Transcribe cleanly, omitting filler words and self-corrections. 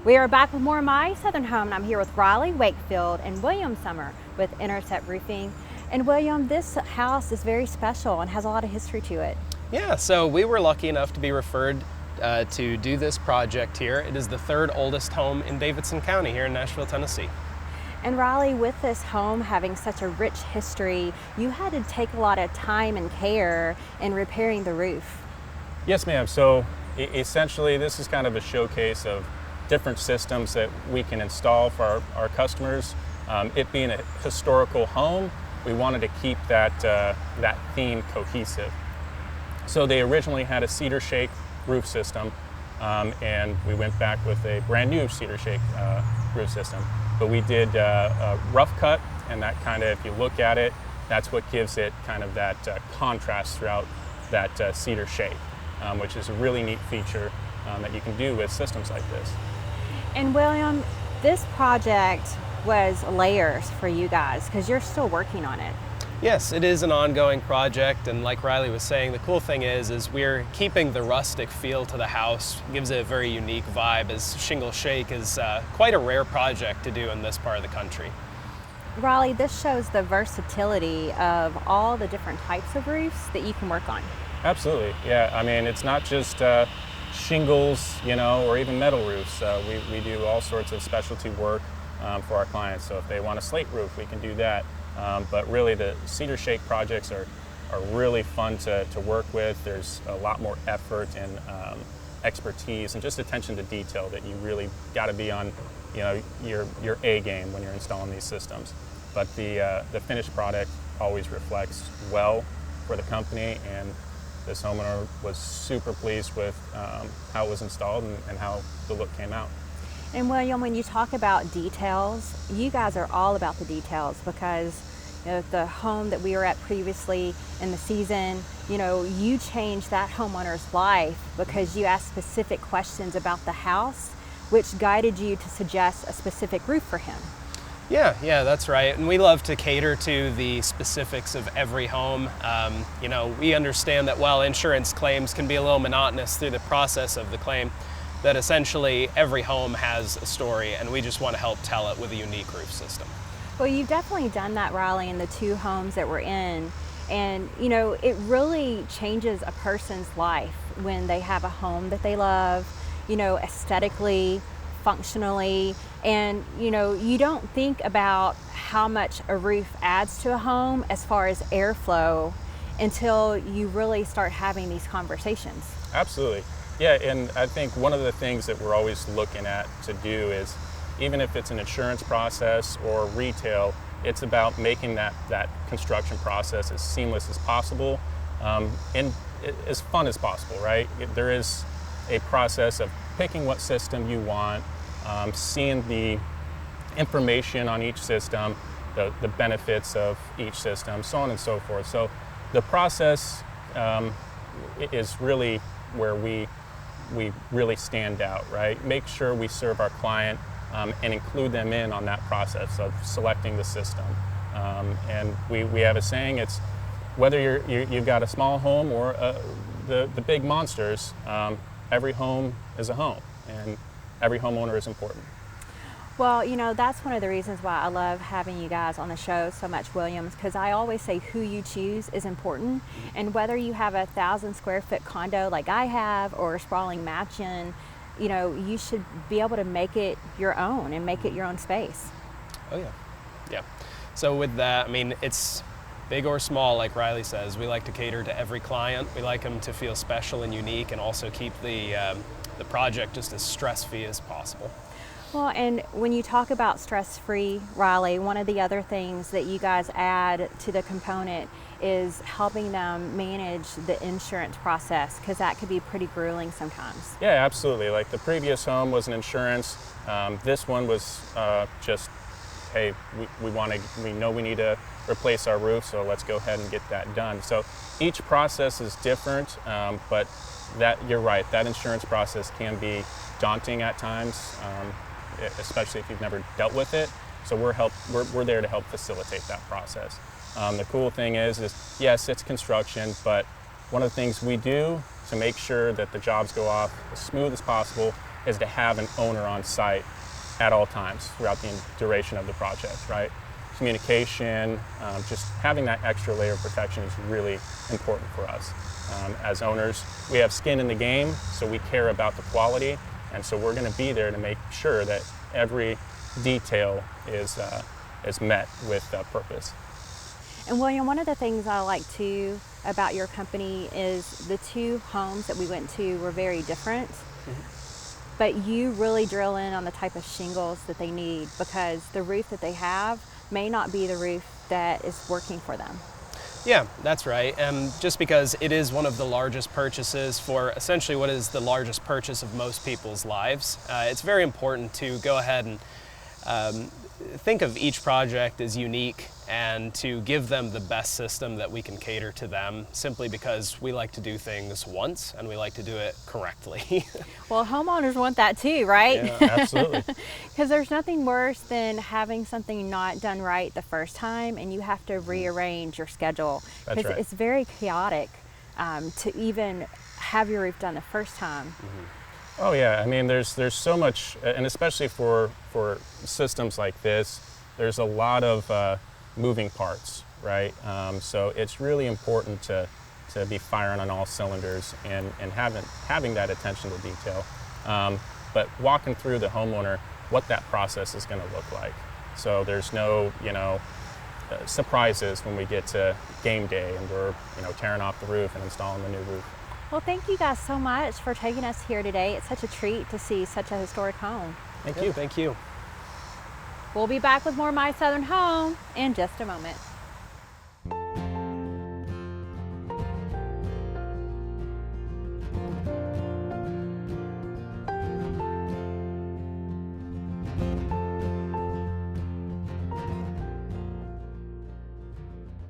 We are back with more of My Southern Home, and I'm here with Riley, Wakefield, and William Sommer with Intercept Roofing. And William, this house is very special and has a lot of history to it. Yeah, so we were lucky enough to be referred to do this project here. It is the third oldest home in Davidson County here in Nashville, Tennessee. And Riley, with this home having such a rich history, you had to take a lot of time and care in repairing the roof. Yes, ma'am. So essentially, this is kind of a showcase of different systems that we can install for our customers. It being a historical home, we wanted to keep that theme cohesive. So they originally had a cedar shake roof system, and we went back with a brand new cedar shake roof system. But we did a rough cut, and that kind of, if you look at it, that's what gives it kind of that contrast throughout that cedar shake, which is a really neat feature that you can do with systems like this. And William, this project was layers for you guys because you're still working on it. Yes, it is an ongoing project, and like Riley was saying, the cool thing is we're keeping the rustic feel to the house. It gives it a very unique vibe, as shingle shake is quite a rare project to do in this part of the country. Riley, this shows the versatility of all the different types of roofs that you can work on. Absolutely, yeah. I mean, it's not just shingles, or even metal roofs. We do all sorts of specialty work for our clients. So if they want a slate roof, we can do that. But really, the cedar shake projects are really fun to work with. There's a lot more effort and expertise and just attention to detail that you really got to be on, your A game when you're installing these systems. But the finished product always reflects well for the company, and this homeowner was super pleased with how it was installed and how the look came out. And William, when you talk about details, you guys are all about the details because the home that we were at previously in the season, you changed that homeowner's life because you asked specific questions about the house, which guided you to suggest a specific roof for him. Yeah, that's right. And we love to cater to the specifics of every home. We understand that while insurance claims can be a little monotonous through the process of the claim, that essentially every home has a story, and we just want to help tell it with a unique roof system. Well, you've definitely done that, Riley, in the two homes that we're in. And, it really changes a person's life when they have a home that they love, aesthetically, functionally, and you don't think about how much a roof adds to a home as far as airflow until you really start having these conversations. Absolutely. Yeah, and I think one of the things that we're always looking at to do is, even if it's an insurance process or retail, it's about making that construction process as seamless as possible and as fun as possible, right? There is a process of picking what system you want, seeing the information on each system, the benefits of each system, so on and so forth. So the process is really where we really stand out, right? Make sure we serve our client and include them in on that process of selecting the system. And we have a saying, it's whether you've got a small home or the big monsters, every home is a home, and every homeowner is important. Well, that's one of the reasons why I love having you guys on the show so much, Williams, because I always say who you choose is important. And whether you have a 1,000 square foot condo like I have or a sprawling mansion, you should be able to make it your own and make it your own space. Oh, yeah. So with that, it's big or small, like Riley says. We like to cater to every client. We like them to feel special and unique, and also keep the project just as stress-free as possible. Well, and when you talk about stress-free, Riley, one of the other things that you guys add to the component is helping them manage the insurance process, because that could be pretty grueling sometimes. Yeah, absolutely. Like the previous home was an insurance. This one was just, hey, we know we need to replace our roof, so let's go ahead and get that done. So each process is different, but you're right, that insurance process can be daunting at times, especially if you've never dealt with it. So we're there to help facilitate that process. The cool thing is yes, it's construction, but one of the things we do to make sure that the jobs go off as smooth as possible is to have an owner on site at all times throughout the duration of the project, right? Communication, just having that extra layer of protection is really important for us. As owners, we have skin in the game, so we care about the quality, and so we're going to be there to make sure that every detail is met with purpose. And William, one of the things I like too about your company is the two homes that we went to were very different. But you really drill in on the type of shingles that they need, because the roof that they have may not be the roof that is working for them. Yeah, that's right. And just because it is one of the largest purchases for essentially what is the largest purchase of most people's lives, it's very important to go ahead and think of each project as unique and to give them the best system that we can cater to them, simply because we like to do things once and we like to do it correctly. Well, homeowners want that too, right? Yeah, absolutely. Because there's nothing worse than having something not done right the first time and you have to rearrange your schedule. That's Because right. it's very chaotic to even have your roof done the first time. Oh yeah, I mean there's so much, and especially for systems like this, there's a lot of moving parts, right? So it's really important to be firing on all cylinders and having that attention to detail. But walking through the homeowner what that process is going to look like. So there's no surprises when we get to game day and we're tearing off the roof and installing the new roof. Well, thank you guys so much for taking us here today. It's such a treat to see such a historic home. Thank you. Thank you. We'll be back with more My Southern Home in just a moment.